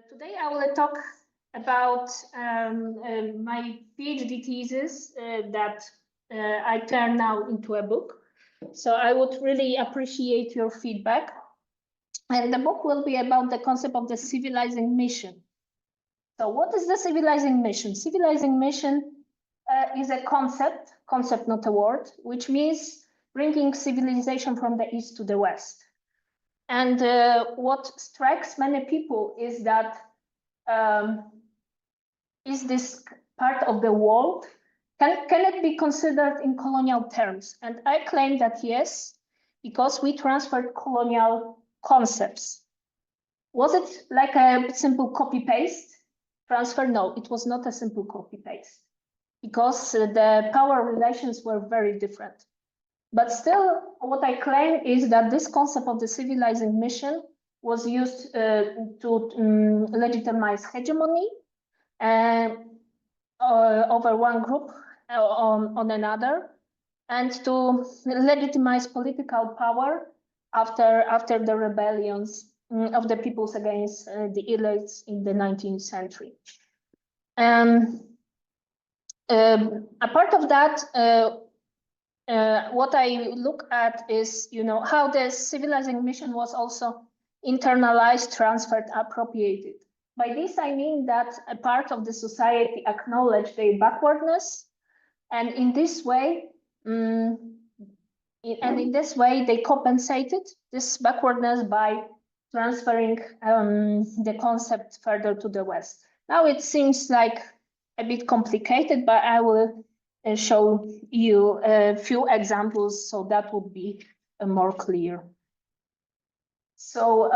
Today I will talk about my PhD thesis that I turn now into a book. So I would really appreciate your feedback. And the book will be about the concept of the civilizing mission. So what is the civilizing mission? Civilizing mission is a concept not a word, which means bringing civilization from the east to the west. And what strikes many people is that is this part of the world? Can it be considered in colonial terms? And I claim that yes, because we transferred colonial concepts. Was it like a simple copy-paste transfer? No, it was not a simple copy-paste because the power relations were very different. But still, what I claim is that this concept of the civilizing mission was used to legitimize hegemony over one group on another, and to legitimize political power after the rebellions of the peoples against the elites in the 19th century. A part of that, what I look at is, how the civilizing mission was also internalized, transferred, appropriated. By this, I mean that a part of the society acknowledged their backwardness, and in this way, they compensated this backwardness by transferring the concept further to the West. Now it seems like a bit complicated, but I will show you a few examples so that would be more clear. So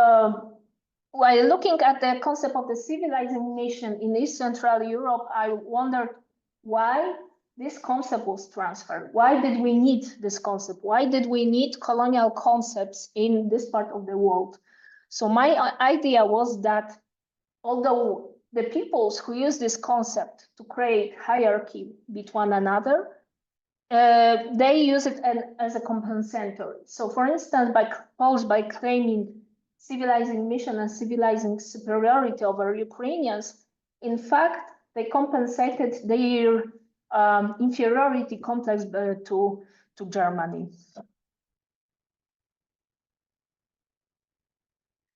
while looking at the concept of the civilizing mission in East Central Europe, I wondered why this concept was transferred. Why did we need this concept? Why did we need colonial concepts in this part of the world? So my idea was that although the peoples who use this concept to create hierarchy between one another, they use it as a compensatory. So for instance, by claiming civilizing mission and civilizing superiority over Ukrainians, in fact, they compensated their inferiority complex to Germany.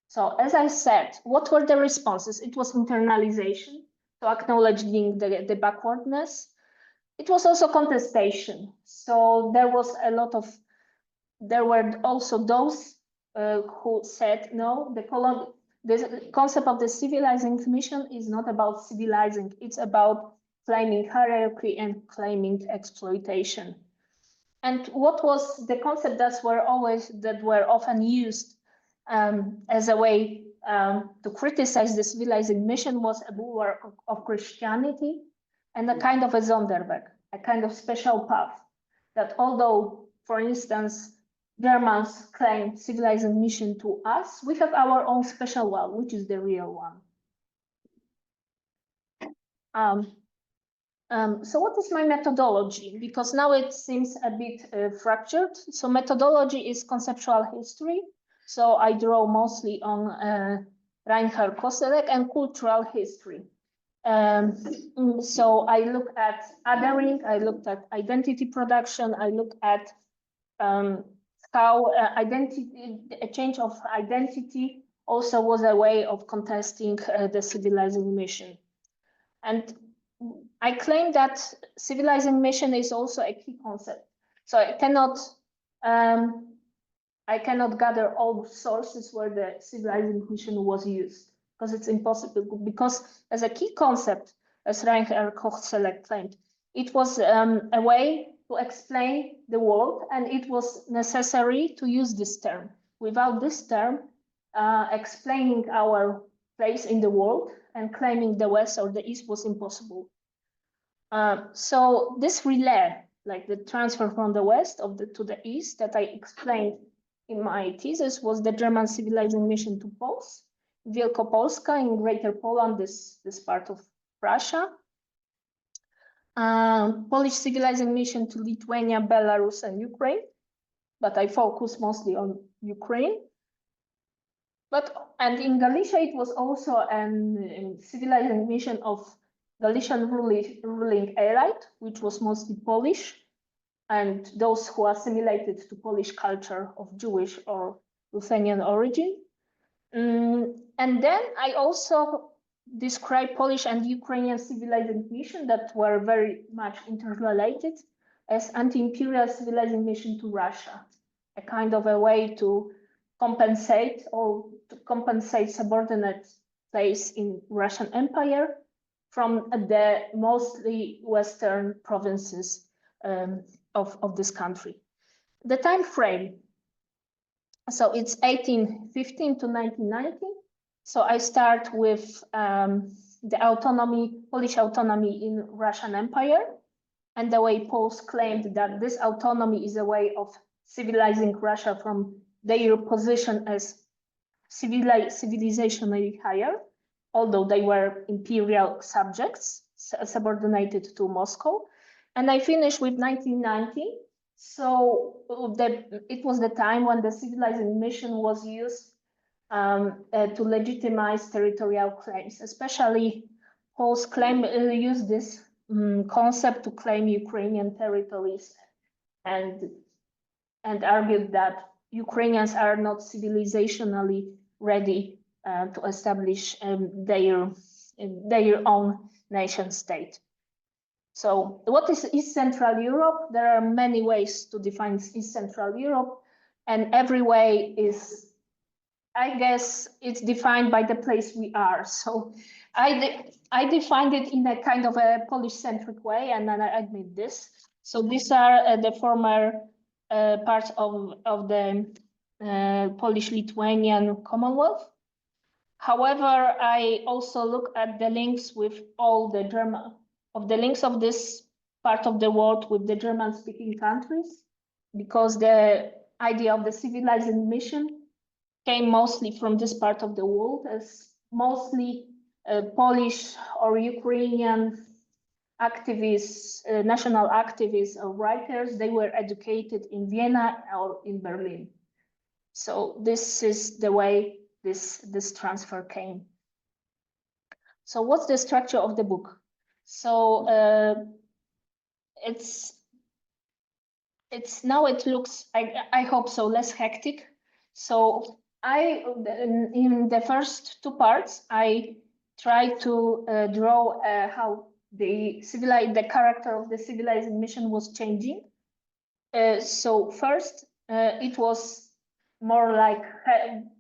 So as I said, what were the responses? It was internalization, so acknowledging the backwardness. It was also contestation. So there were also those who said, no, the concept of the civilizing mission is not about civilizing, it's about claiming hierarchy and claiming exploitation. And what was the concept that were often used as a way to criticize the civilizing mission was a bulwark of Christianity and a kind of a Sonderweg, a kind of special path that although, for instance, Germans claim civilizing mission to us, we have our own special one, which is the real one. So what is my methodology? Because now it seems a bit fractured. So methodology is conceptual history. So I draw mostly on Reinhard Koselleck and cultural history. So I look at othering, I looked at identity production, I look at how a change of identity also was a way of contesting the civilizing mission. And I claim that civilizing mission is also a key concept. So I cannot gather all sources where the civilizing mission was used because it's impossible. Because as a key concept, as Reinhard Koselleck claimed, it was a way to explain the world, and it was necessary to use this term. Without this term, explaining our place in the world and claiming the West or the East was impossible. So this relay, like the transfer from the West to the East that I explained in my thesis, was the German civilizing mission to Poles, Wielkopolska in Greater Poland, this part of Russia. Polish civilizing mission to Lithuania, Belarus, and Ukraine, but I focus mostly on Ukraine. And in Galicia, it was also a civilizing mission of Galician ruling elite, which was mostly Polish, and those who assimilated to Polish culture of Jewish or Ruthenian origin. And then I also describe Polish and Ukrainian civilizing mission that were very much interrelated as anti-imperial civilizing mission to Russia, a kind of a way to compensate subordinate place in Russian Empire from the mostly Western provinces of this country. The time frame, so it's 1815 to 1919. So I start with the autonomy, Polish autonomy in Russian Empire, and the way Poles claimed that this autonomy is a way of civilizing Russia from their position as civilizationally higher, although they were imperial subjects subordinated to Moscow. And I finish with 1990. So it was the time when the civilizing mission was used to legitimize territorial claims, especially Poles use this concept to claim Ukrainian territories and argued that Ukrainians are not civilizationally ready to establish their own nation state. So what is East Central Europe? There are many ways to define East Central Europe, and every way is, I guess, it's defined by the place we are. So I defined it in a kind of a Polish-centric way, and then I admit this. So these are the former parts of the Polish-Lithuanian Commonwealth. However, I also look at the links with all the links of this part of the world with the German-speaking countries, because the idea of the civilizing mission came mostly from this part of the world, as mostly Polish or Ukrainian activists, national activists or writers, they were educated in Vienna or in Berlin. So this is the way this transfer came. So what's the structure of the book? So it's now it looks, I hope so, less hectic. So in the first two parts, I try to draw how the character of the civilizing mission was changing. So first, it was more like,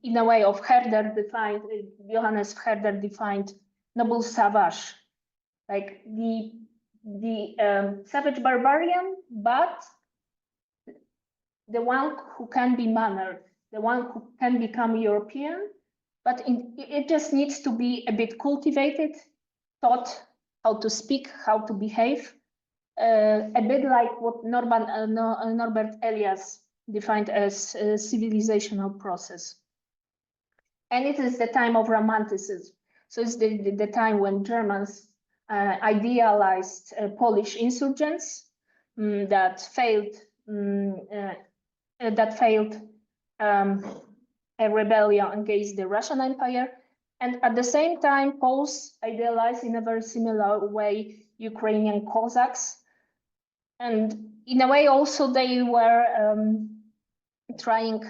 in a way of Herder defined, Johannes Herder defined noble savage, like the savage barbarian, but the one who can be mannered, the one who can become European, but it just needs to be a bit cultivated, taught how to speak, how to behave, a bit like what Norbert Elias defined as a civilizational process. And it is the time of Romanticism. So it's the time when Germans idealized Polish insurgents that failed a rebellion against the Russian Empire. And at the same time, Poles idealized in a very similar way Ukrainian Cossacks. And in a way also they were trying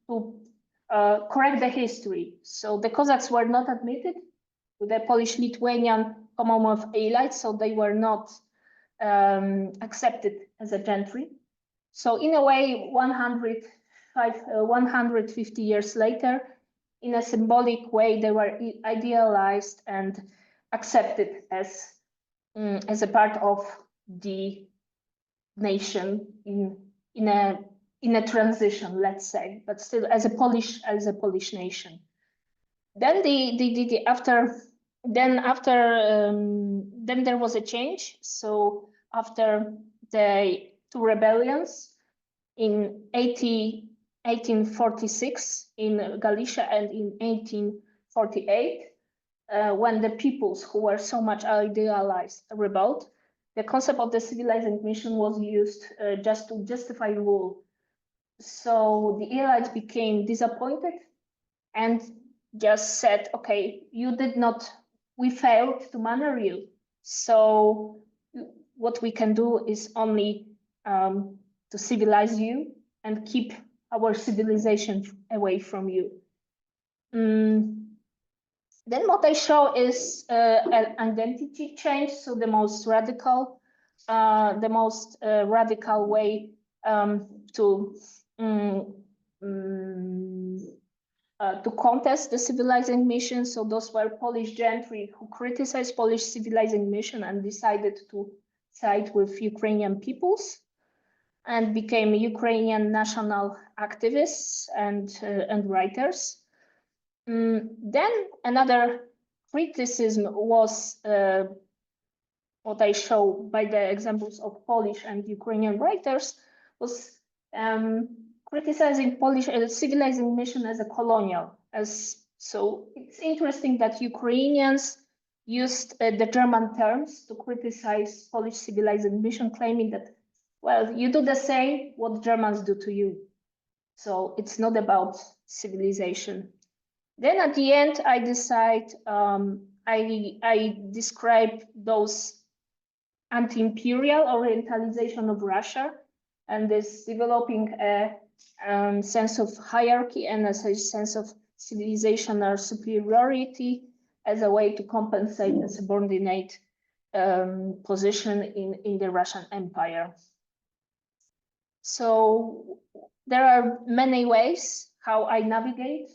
to correct the history. So the Cossacks were not admitted to the Polish-Lithuanian Commonwealth elite, so they were not accepted as a gentry. So in a way, 150 years later, in a symbolic way, they were idealized and accepted as a part of the nation in a transition, let's say, but still as a Polish nation. Then then there was a change. So after the two rebellions in 1846 in Galicia and in 1848, when the peoples who were so much idealized rebelled, the concept of the civilizing mission was used just to justify rule. So the elites became disappointed and just said, okay, we failed to manner you. So what we can do is only to civilize you and keep our civilization away from you. Then what I show is an identity change. So the most radical way to contest the civilizing mission. So those were Polish gentry who criticized Polish civilizing mission and decided to side with Ukrainian peoples and became Ukrainian national activists and writers. Then another criticism was what I show by the examples of Polish and Ukrainian writers was criticizing Polish civilizing mission as a colonial. So it's interesting that Ukrainians used the German terms to criticize Polish civilizing mission, claiming that, well, you do the same what Germans do to you. So it's not about civilization. Then at the end, I decide I describe those anti-imperial orientalization of Russia and this developing a sense of hierarchy and a sense of civilizational superiority as a way to compensate a subordinate position in the Russian Empire. So there are many ways how I navigate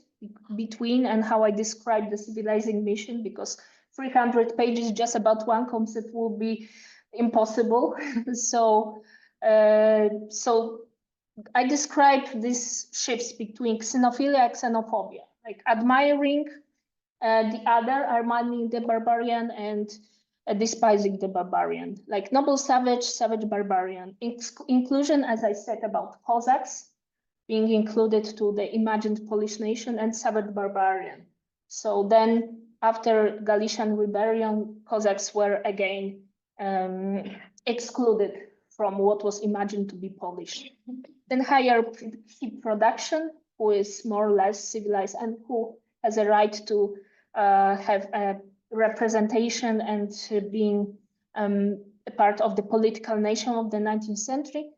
between and how I describe the civilizing mission, because 300 pages just about one concept will be impossible. So I describe these shifts between xenophilia and xenophobia, like admiring the other, admiring the barbarian, and despising the barbarian, like noble savage, savage barbarian. Inclusion, as I said, about Cossacks being included to the imagined Polish nation, and savage barbarian. So then after Galician rebellion, Cossacks were again excluded from what was imagined to be Polish. Then hierarchy production, who is more or less civilized and who has a right to have a representation and being a part of the political nation of the 19th century.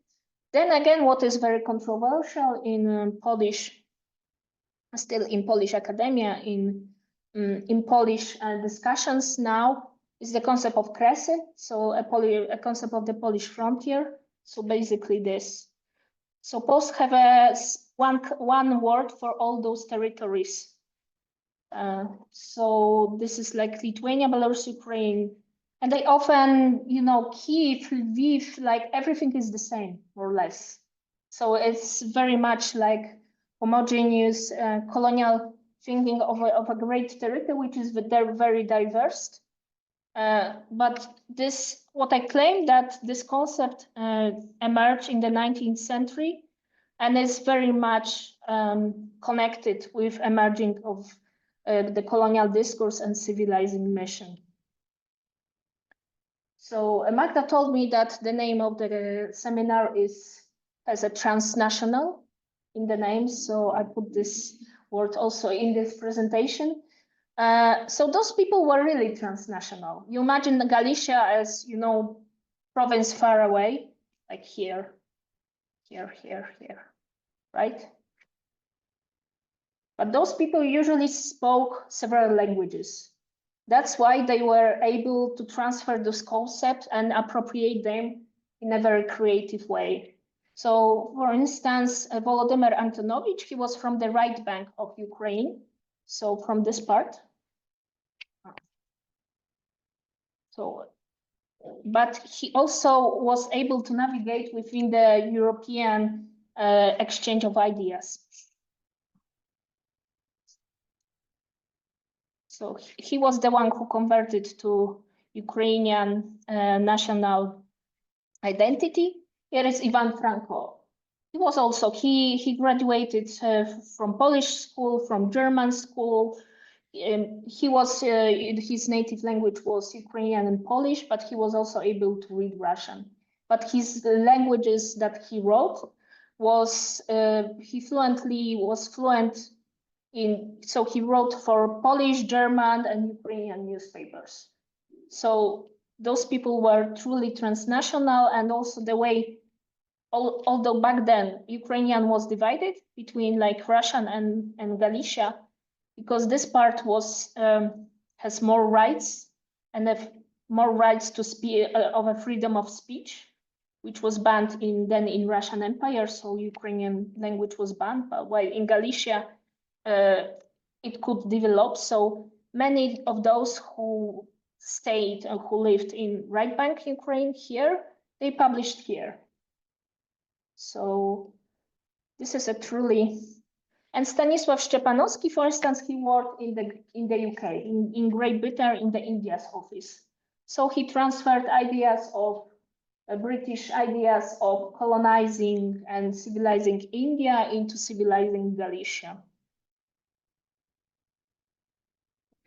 Then again, what is very controversial in Polish, still in Polish academia, in Polish discussions now, is the concept of kresy, so a concept of the Polish frontier. So basically this. So Poles have one word for all those territories. So this is like Lithuania, Belarus, Ukraine. And they often, Kyiv, Lviv, like everything is the same, more or less. So it's very much like homogeneous colonial thinking of a great territory, which is very diverse. But what I claim that this concept emerged in the 19th century and is very much connected with emerging of the colonial discourse and civilizing mission. So Magda told me that the name of the seminar has a transnational in the name. So I put this word also in this presentation. So those people were really transnational. You imagine Galicia as, province far away, like here, right? But those people usually spoke several languages. That's why they were able to transfer those concepts and appropriate them in a very creative way. So, for instance, Volodymyr Antonovich, he was from the right bank of Ukraine, so from this part. So, but he also was able to navigate within the European exchange of ideas. So he was the one who converted to Ukrainian national identity. Here is Ivan Franko. He was also, he graduated from Polish school, from German school. He was, his native language was Ukrainian and Polish, but he was also able to read Russian. But his languages that he wrote was, he was fluent So he wrote for Polish, German, and Ukrainian newspapers. So those people were truly transnational, and also the way, although back then Ukrainian was divided between like Russian and Galicia, because this part was has more rights and more rights to speak of a freedom of speech, which was banned then in Russian Empire. So Ukrainian language was banned, but while in Galicia it could develop. So many of those who stayed and who lived in right bank Ukraine here, they published here. So this is a truly, and Stanisław Szczepanowski, for instance, he worked in the UK, in Great Britain, in the India's office. So he transferred ideas of British ideas of colonizing and civilizing India into civilizing Galicia.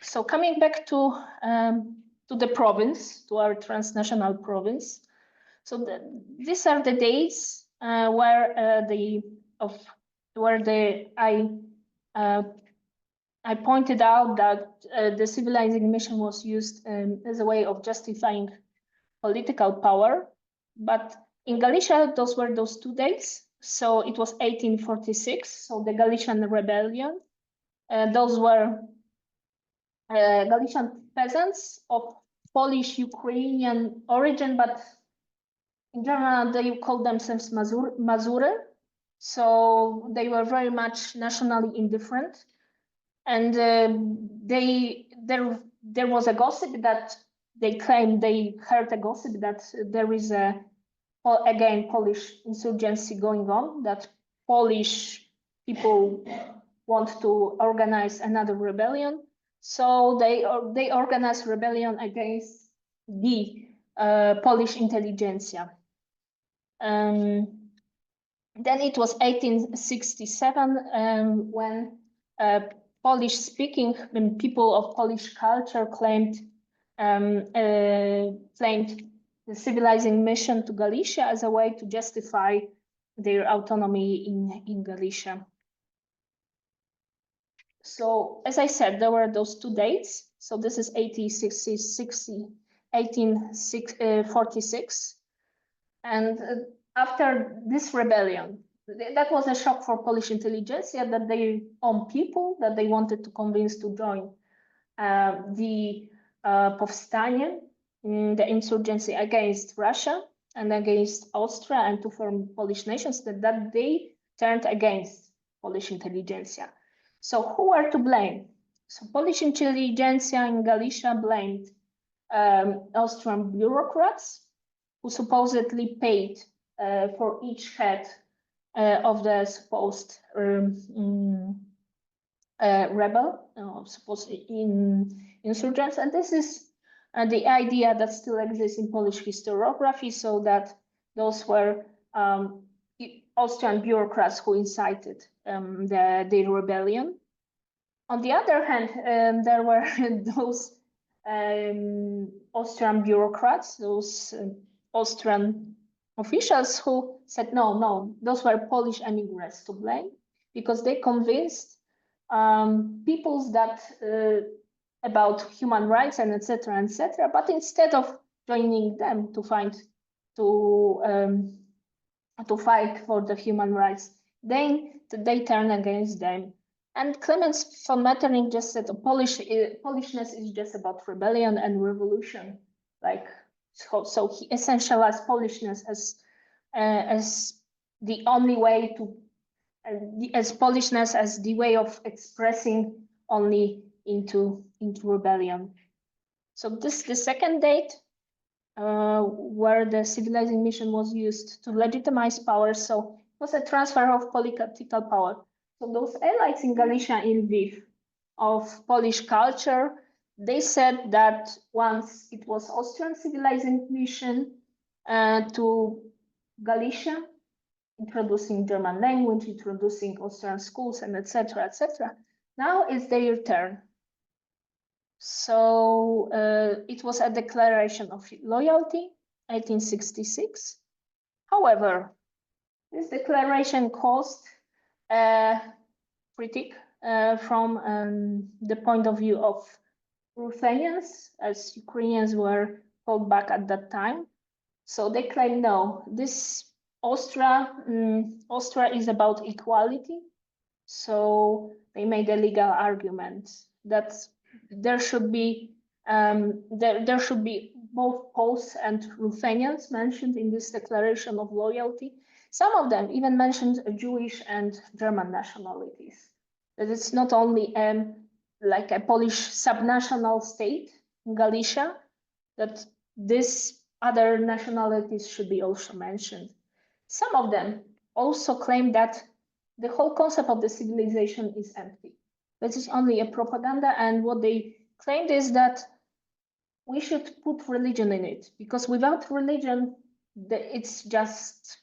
So coming back to the province, to our transnational province. So these are the dates where I pointed out that the civilizing mission was used as a way of justifying political power. But in Galicia, those were those 2 dates. So it was 1846, so the Galician rebellion. Those were Galician peasants of Polish Ukrainian origin, but in general they called themselves Mazury. So they were very much nationally indifferent, and there was a gossip that they claimed they heard a gossip that there is again Polish insurgency going on, that Polish people want to organize another rebellion. So they organized rebellion against the Polish intelligentsia. Then it was 1867 when Polish-speaking people of Polish culture claimed the civilizing mission to Galicia as a way to justify their autonomy in Galicia. So, as I said, there were those 2 dates. So this is 1846. And after this rebellion, that was a shock for Polish intelligentsia, that their own people that they wanted to convince to join the powstanie, the insurgency against Russia and against Austria and to form Polish nations, that they turned against Polish intelligentsia. So who were to blame? So Polish intelligentsia in Galicia blamed Austrian bureaucrats who supposedly paid for each head of the supposed rebel, supposed insurgents. And this is the idea that still exists in Polish historiography, so that those were Austrian bureaucrats who incited the rebellion. On the other hand, there were those Austrian bureaucrats, those Austrian officials who said, no, those were Polish immigrants to blame, because they convinced peoples that about human rights and etc. But instead of joining them to fight for the human rights, they turn against them. And Clemens von Metternich just said Polishness is just about rebellion and revolution. So he essentialized Polishness as the only way to, as Polishness as the way of expressing only into rebellion. So this the second date where the civilizing mission was used to legitimize power. So it was a transfer of political power. So those elites in Galicia, in Lviv, of Polish culture, they said that once it was Austrian civilizing mission to Galicia, introducing German language, introducing Austrian schools, and etc. Now it's their turn. So it was a declaration of loyalty, 1866. However, this declaration caused critique from the point of view of Ruthenians, as Ukrainians were called back at that time. So they claim, no, this Austria is about equality. So they made a legal argument that there should be both Poles and Ruthenians mentioned in this declaration of loyalty. Some of them even mentioned Jewish and German nationalities. That it's not only like a Polish subnational state in Galicia, that these other nationalities should be also mentioned. Some of them also claim that the whole concept of the civilization is empty. This is only a propaganda, and what they claimed is that we should put religion in it, because without religion, it's just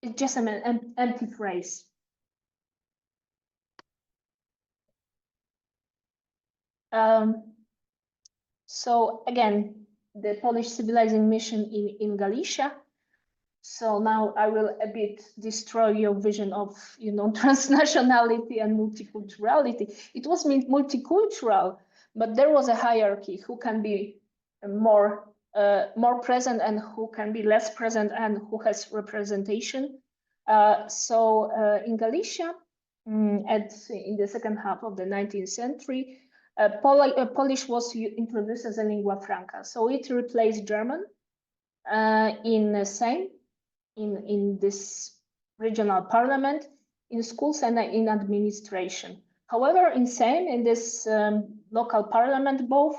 an empty phrase. So again, the Polish civilizing mission in Galicia. So now I will a bit destroy your vision of, transnationality and multiculturality. It was multicultural, but there was a hierarchy who can be more present and who can be less present and who has representation. So in Galicia, in the second half of the 19th century, Polish was introduced as a lingua franca. So it replaced German in Sejm, in this regional parliament, in schools and in administration. However, in Sejm, in this local parliament, both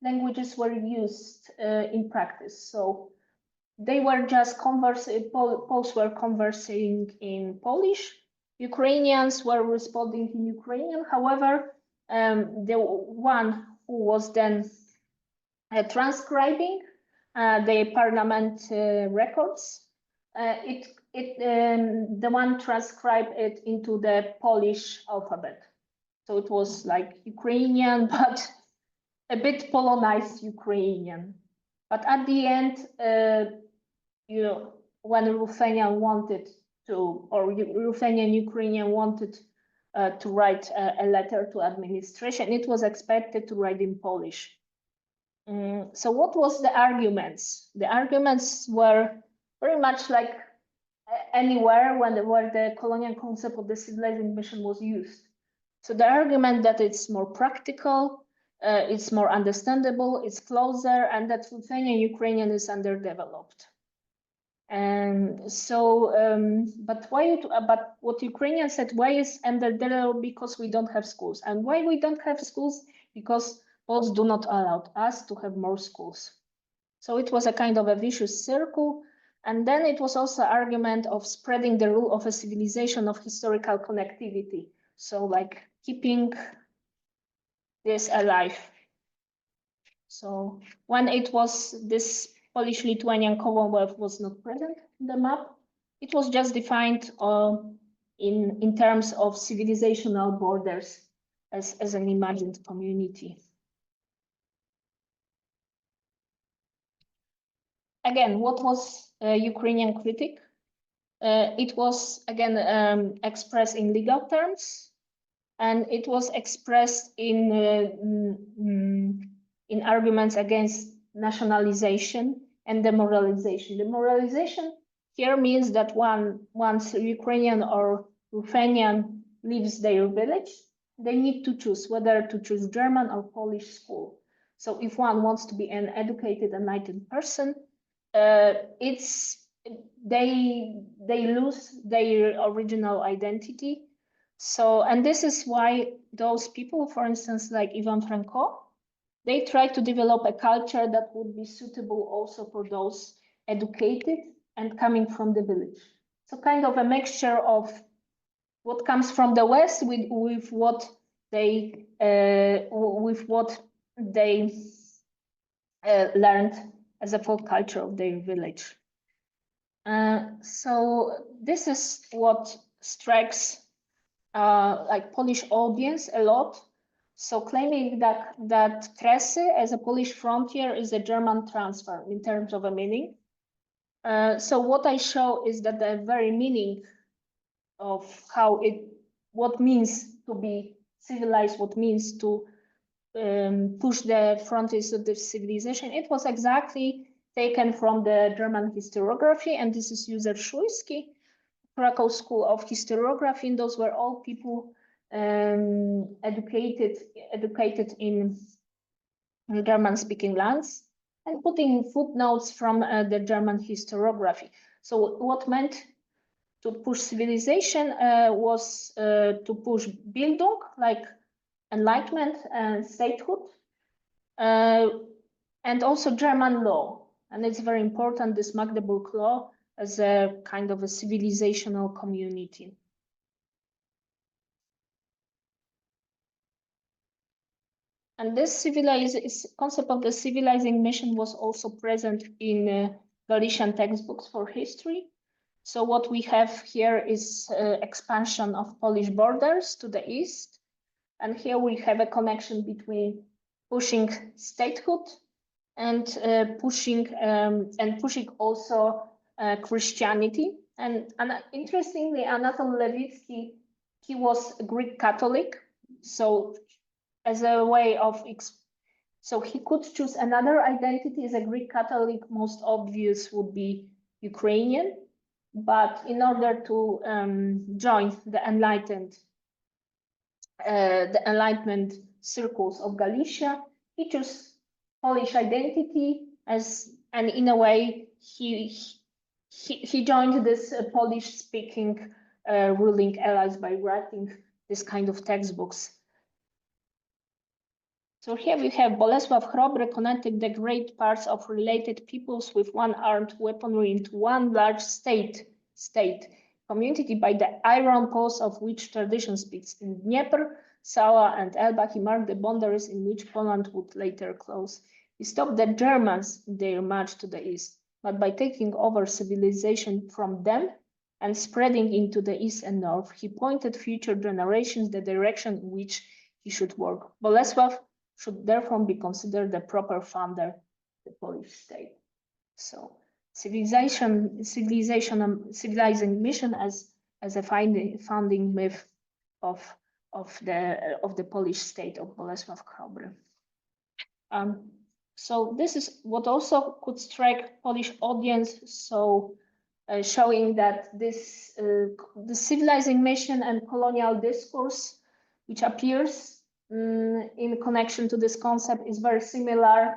languages were used in practice. So they were just conversing, Poles were conversing in Polish, Ukrainians were responding in Ukrainian. However, the one who was then transcribing the parliament records, the one transcribed it into the Polish alphabet. So it was like Ukrainian, but a bit Polonized Ukrainian. But at the end, when Ruthenian wanted to, or Ruthenian Ukrainian wanted to write a letter to administration, it was expected to write in Polish. So what was the arguments? The arguments were very much like anywhere where the colonial concept of the civilizing mission was used. So the argument that it's more practical, it's more understandable, it's closer, and that Ruthenian Ukrainian is underdeveloped. And so, but what Ukrainians said, why is underdeveloped? Because we don't have schools. And why we don't have schools? Because Poles do not allow us to have more schools. So it was a kind of a vicious circle. And then it was also an argument of spreading the rule of a civilization of historical connectivity. So like keeping this alive. So when it was this Polish-Lithuanian Commonwealth was not present in the map, it was just defined in terms of civilizational borders as an imagined community. Again, what was Ukrainian critique? It was again expressed in legal terms, and it was expressed in arguments against nationalization and demoralization. Demoralization here means that once a Ukrainian or Ruthenian leaves their village, they need to choose whether to choose German or Polish school. So if one wants to be an educated, enlightened person, they lose their original identity. So, and this is why those people, for instance, like Ivan Franko, they try to develop a culture that would be suitable also for those educated and coming from the village. So kind of a mixture of what comes from the West with what they learned as a folk culture of their village. So this is what strikes like Polish audience a lot. So claiming that Kresy as a Polish frontier is a German transfer in terms of a meaning. So what I show is that the very meaning of how what means to be civilized, what means to push the frontiers of the civilization. It was exactly taken from the German historiography, and this is Józef Szujski, Krakow School of Historiography, and those were all people educated in German-speaking lands, and putting footnotes from the German historiography. So what meant to push civilization was to push Bildung, like enlightenment and statehood, and also German law. And it's very important, this Magdeburg law, as a kind of a civilizational community. And this concept of the civilizing mission was also present in Galician textbooks for history. So what we have here is expansion of Polish borders to the east. And here we have a connection between pushing statehood and pushing also Christianity. And interestingly, Anatol Lewicki, he was a Greek Catholic. So as a way of, so he could choose another identity as a Greek Catholic. Most obvious would be Ukrainian. But in order to join the Enlightenment circles of Galicia, he chose Polish identity and in a way he joined this Polish-speaking ruling allies by writing this kind of textbooks. So here we have Bolesław Chrobry connecting the great parts of related peoples with one armed weaponry into one large state community by the iron poles of which tradition speaks. In Dnieper, Sała, and Elba, he marked the boundaries in which Poland would later close. He stopped the Germans in their march to the east, but by taking over civilization from them and spreading into the east and north, he pointed future generations the direction in which he should work. Bolesław should therefore be considered the proper founder of the Polish state. So civilizing mission as a founding myth of the Polish state of Bolesław Chrobry. So this is what also could strike Polish audience. So showing that this the civilizing mission and colonial discourse, which appears in connection to this concept, is very similar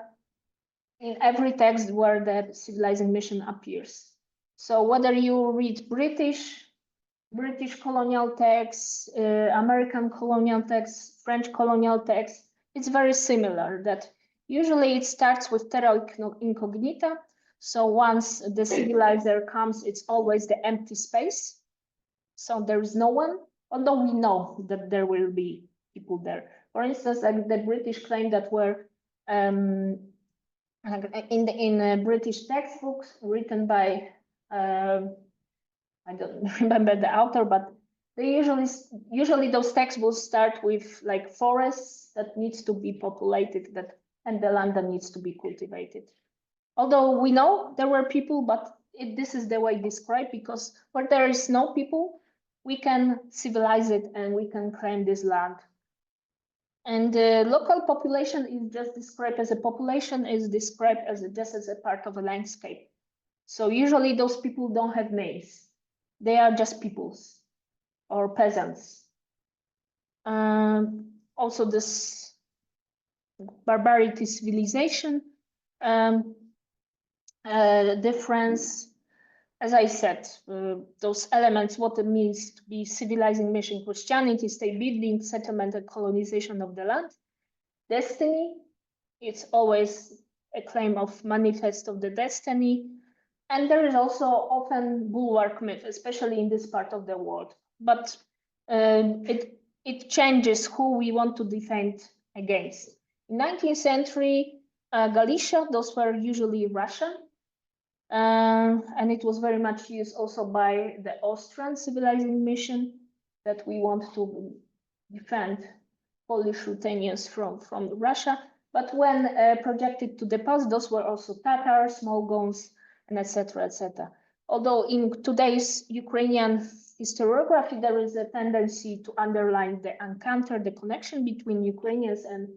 in every text where the civilizing mission appears. So whether you read British colonial texts, American colonial texts, French colonial texts, it's very similar that usually it starts with terra incognita. So once the civilizer comes, it's always the empty space. So there is no one, although we know that there will be people there. For instance, like the British claim that were in British textbooks written by I don't remember the author, but they usually those textbooks start with like forests that needs to be populated, and the land that needs to be cultivated. Although we know there were people, but this is the way described, because where there is no people, we can civilize it and we can claim this land. And the local population is just described as a population, is described as just as a part of a landscape. So usually those people don't have names. They are just peoples or peasants. Also this barbarity civilization difference, as I said, those elements, what it means to be civilizing mission, Christianity, state building, settlement and colonization of the land. Destiny, it's always a claim of manifest of the destiny. And there is also often bulwark myth, especially in this part of the world. But it changes who we want to defend against. In 19th century, Galicia, those were usually Russian. And it was very much used also by the Austrian civilizing mission, that we want to defend Polish Ruthenians from Russia. But when projected to the past, those were also Tatars, Mongols, and etc., etc. Although in today's Ukrainian historiography, there is a tendency to underline the encounter, the connection between Ukrainians and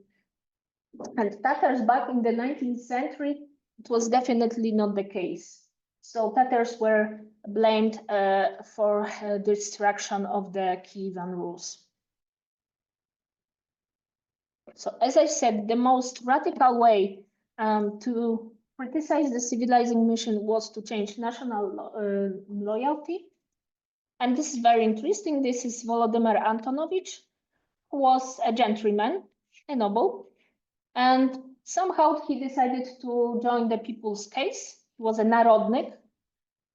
Tatars. Back in the 19th century, it was definitely not the case. So Tatars were blamed for the destruction of the Kievan Rus. So as I said, the most radical way to criticize the civilizing mission was to change national loyalty. And this is very interesting. This is Volodymyr Antonovich, who was a gentleman, a noble, and somehow he decided to join the people's case. He was a narodnik,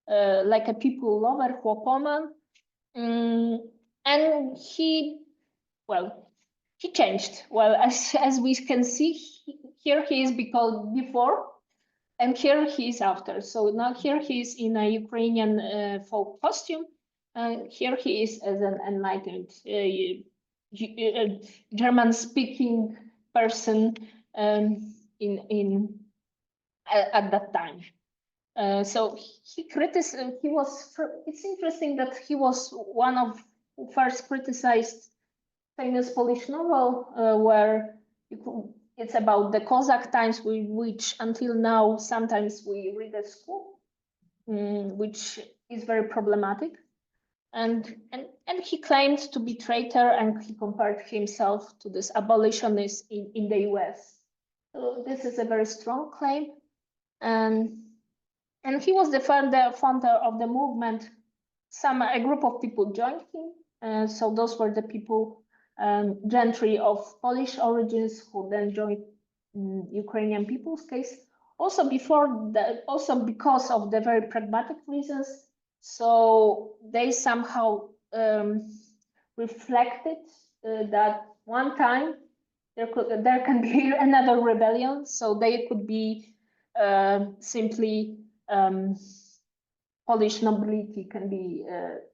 like a people lover, chłopoman, and he changed. Well, as we can see, here he is because before, and here he is after. So now here he is in a Ukrainian folk costume, and here he is as an enlightened German-speaking person at that time. So he was. It's interesting that he was one of who first criticized famous Polish novel where it's about the Cossack times, which until now sometimes we read at school, which is very problematic. And he claimed to be traitor, and he compared himself to this abolitionist in the US. So this is a very strong claim. And he was the founder of the movement. A group of people joined him. So those were the people, gentry of Polish origins, who then joined Ukrainian people's case. Also because of the very pragmatic reasons. So they somehow reflected that one time there can be another rebellion. So they could be simply Polish nobility can be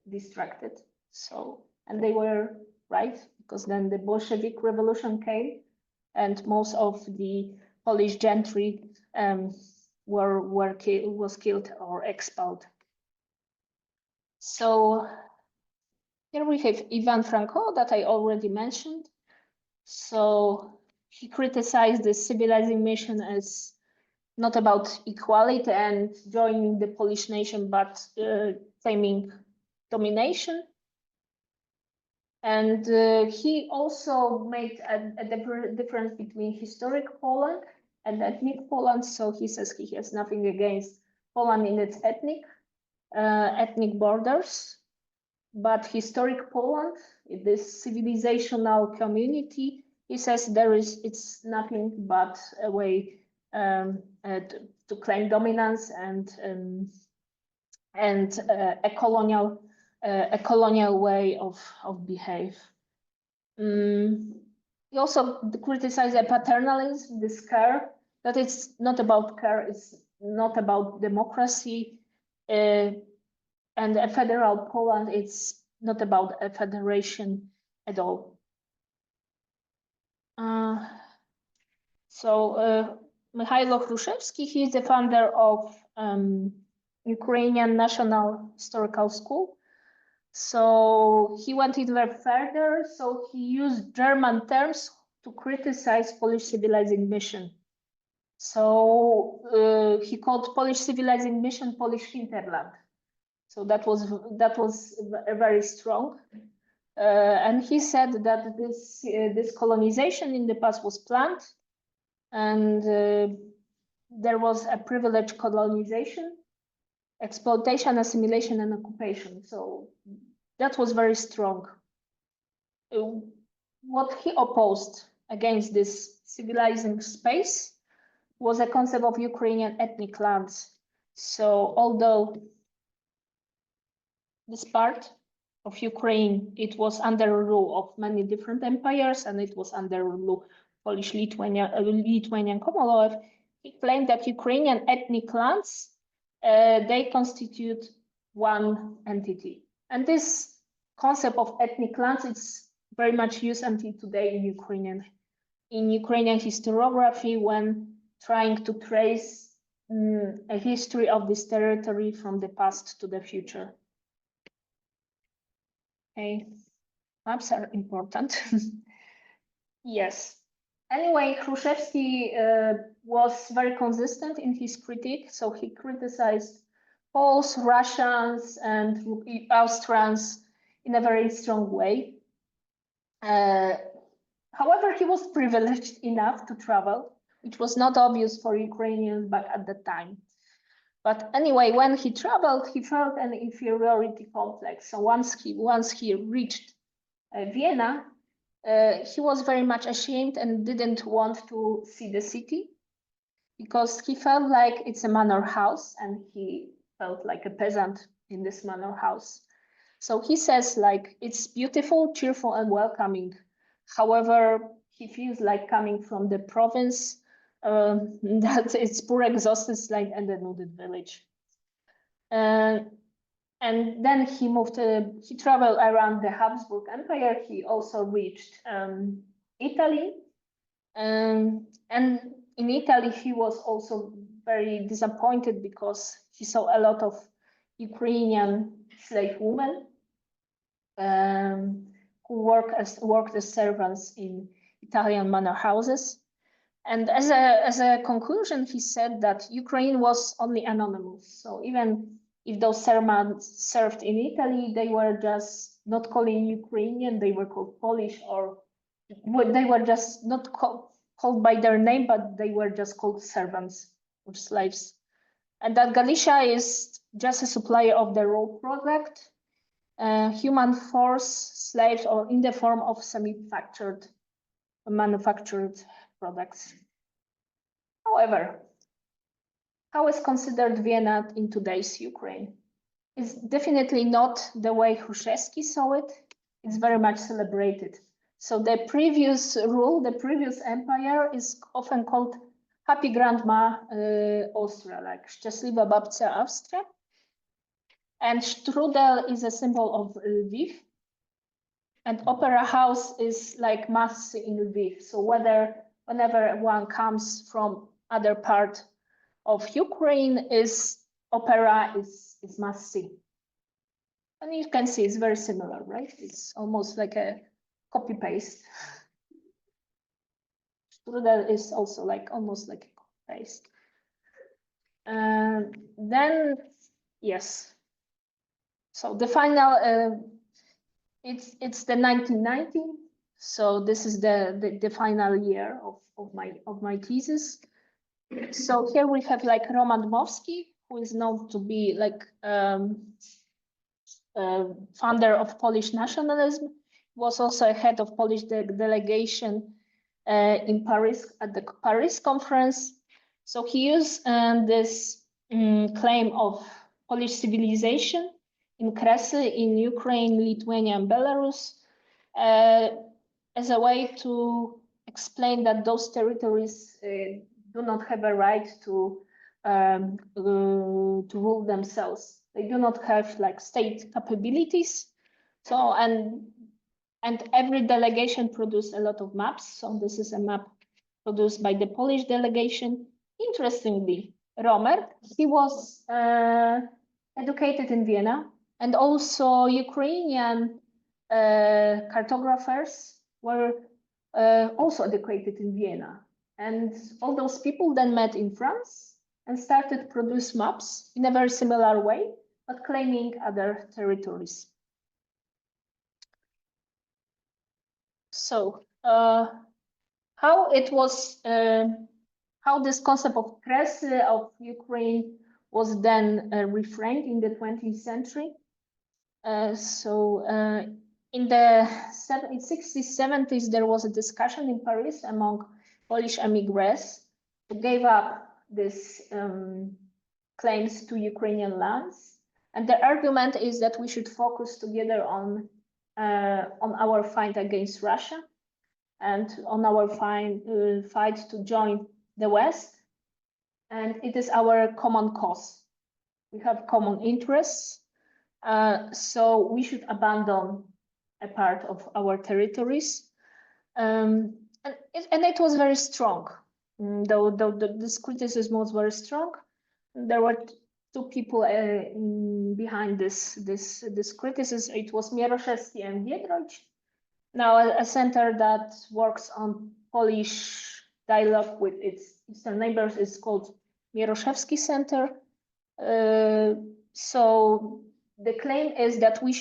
distracted. So, and they were right, because then the Bolshevik revolution came, and most of the Polish gentry was killed or expelled. So here we have Ivan Franko that I already mentioned. So he criticized the civilizing mission as not about equality and joining the Polish nation, but claiming domination. And he also made a difference between historic Poland and ethnic Poland. So he says he has nothing against Poland in its ethnic borders, but historic Poland, this civilizational community, he says it's nothing but a way to claim dominance and a colonial way of behave. He also criticized a paternalism, this care, that it's not about care, it's not about democracy, and a federal Poland, it's not about a federation at all. Mikhailo Hrushevsky, he is the founder of Ukrainian National Historical School. So he went even further. So he used German terms to criticize Polish civilizing mission. So he called Polish civilizing mission Polish hinterland. So that was very strong. And he said that this colonization in the past was planned, and there was a privileged colonization, exploitation, assimilation, and occupation. So that was very strong. What he opposed against this civilizing space was a concept of Ukrainian ethnic lands. So although this part of Ukraine, it was under rule of many different empires, and it was under rule Polish, Lithuanian Commonwealth, he claimed that Ukrainian ethnic lands, they constitute one entity. And this concept of ethnic lands, it's very much used until today in Ukrainian historiography when trying to trace a history of this territory from the past to the future. Okay, maps are important. Yes. Anyway, Hrushevsky was very consistent in his critique, so he criticized Poles, Russians, and Austrians in a very strong way. However, he was privileged enough to travel, which was not obvious for Ukrainians back at the time. But anyway, when he traveled, he felt an inferiority complex. So once he reached Vienna, he was very much ashamed and didn't want to see the city because he felt like it's a manor house and he felt like a peasant in this manor house. So he says like it's beautiful, cheerful, and welcoming. However, he feels like coming from the province, that it's poor, exhausted, like a denuded village. And then he moved. He traveled around the Habsburg Empire. He also reached Italy, and in Italy he was also very disappointed because he saw a lot of Ukrainian slave women who worked as servants in Italian manor houses. And as a conclusion, he said that Ukraine was only anonymous. So even if those servants served in Italy, they were just not calling Ukrainian, they were called Polish, or they were just not called by their name, but they were just called servants or slaves. And that Galicia is just a supplier of the raw product, human force, slaves, or in the form of manufactured products. However, how is considered Vienna in today's Ukraine? It's definitely not the way Hrushevsky saw it. It's very much celebrated. So the previous rule, the previous empire is often called Happy Grandma Austria, like Szczęśliwa Babcia Austria. And strudel is a symbol of Lviv. And opera house is like mass in Lviv. So whenever one comes from other part of Ukraine, opera is must-see. And you can see it's very similar, right? It's almost like a copy-paste. Strudel is also like almost like a copy-paste. Then, yes. So the final, it's the 1990. So this is the final year of my thesis. So here we have like Roman Dmowski, who is known to be like founder of Polish nationalism, was also head of Polish delegation in Paris at the Paris conference. So he used this claim of Polish civilization in Kresy, in Ukraine, Lithuania, and Belarus as a way to explain that those territories do not have a right to rule themselves. They do not have like state capabilities. So and every delegation produced a lot of maps. So this is a map produced by the Polish delegation. Interestingly, Romer, he was educated in Vienna, and also Ukrainian cartographers were also educated in Vienna. And all those people then met in France and started to produce maps in a very similar way, but claiming other territories. So how this concept of Kresy, of Ukraine, was then reframed in the 20th century. In the 60s, 70s, there was a discussion in Paris among Polish immigrants who gave up these claims to Ukrainian lands. And the argument is that we should focus together on our fight against Russia and on our fight to join the West. And it is our common cause. We have common interests. So we should abandon a part of our territories. And it was very strong, though this criticism was very strong. there were two people behind this criticism. It was Mieroszewski and Biedroń. Now a center that works on Polish dialogue with its eastern neighbors is called Mieroszewski Center. So the claim is that we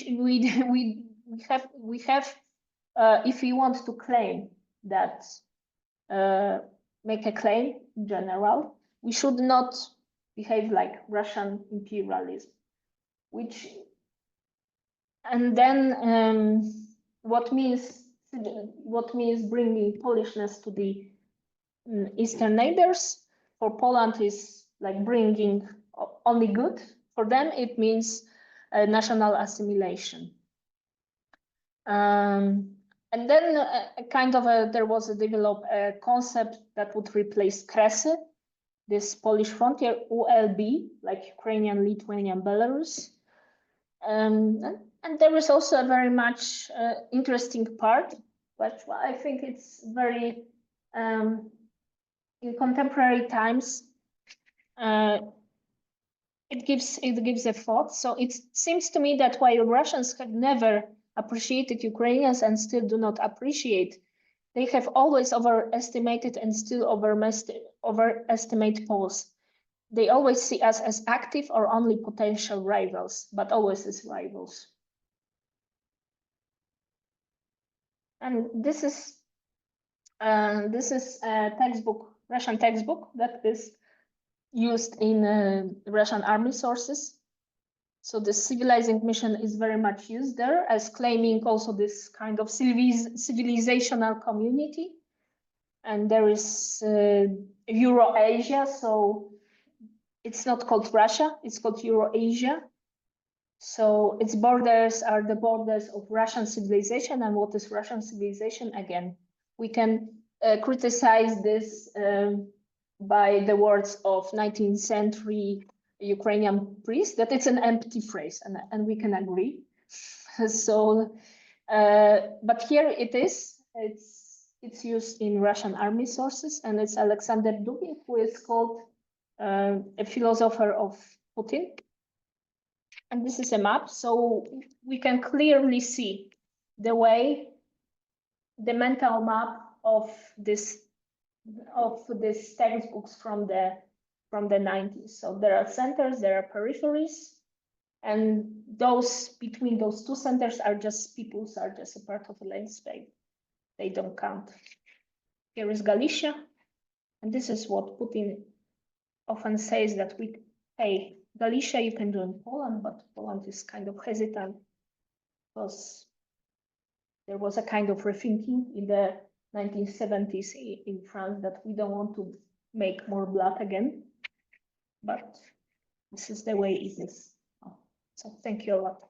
have if we want to claim that make a claim in general, we should not behave like Russian imperialism, and then what means bringing Polishness to the eastern neighbors. For Poland is like bringing only good. For them, it means national assimilation. And then there was developed a concept that would replace Kresy, this Polish frontier, ULB, like Ukrainian, Lithuanian, Belarus. And there is also a very much interesting part, but I think it's very, in contemporary times, it gives a thought. So it seems to me that while Russians have never appreciated Ukrainians and still do not appreciate, they have always overestimated and still overestimate Poles. They always see us as active or only potential rivals, but always as rivals. And this is a textbook, Russian textbook, that is used in Russian army sources. So the Civilizing mission is very much used there as claiming also this kind of civilizational community. And there is Eurasia, so it's not called Russia, it's called Eurasia. So its borders are the borders of Russian civilization. And what is Russian civilization? Again, we can criticize this by the words of 19th century Ukrainian priest, that it's an empty phrase, and we can agree. So, but here it is. It's used in Russian army sources, and it's Alexander Dugin, who is called a philosopher of Putin. And this is a map, so we can clearly see the mental map of these textbooks from the 90s. So there are centers, there are peripheries, and those between those two centers are just peoples, are just a part of a landscape. They don't count. Here is Galicia, and this is what Putin often says, that hey, Galicia you can do in Poland, but Poland is kind of hesitant because there was a kind of rethinking in the 1970s in France that we don't want to make more blood again. But this is the way it is. So thank you a lot.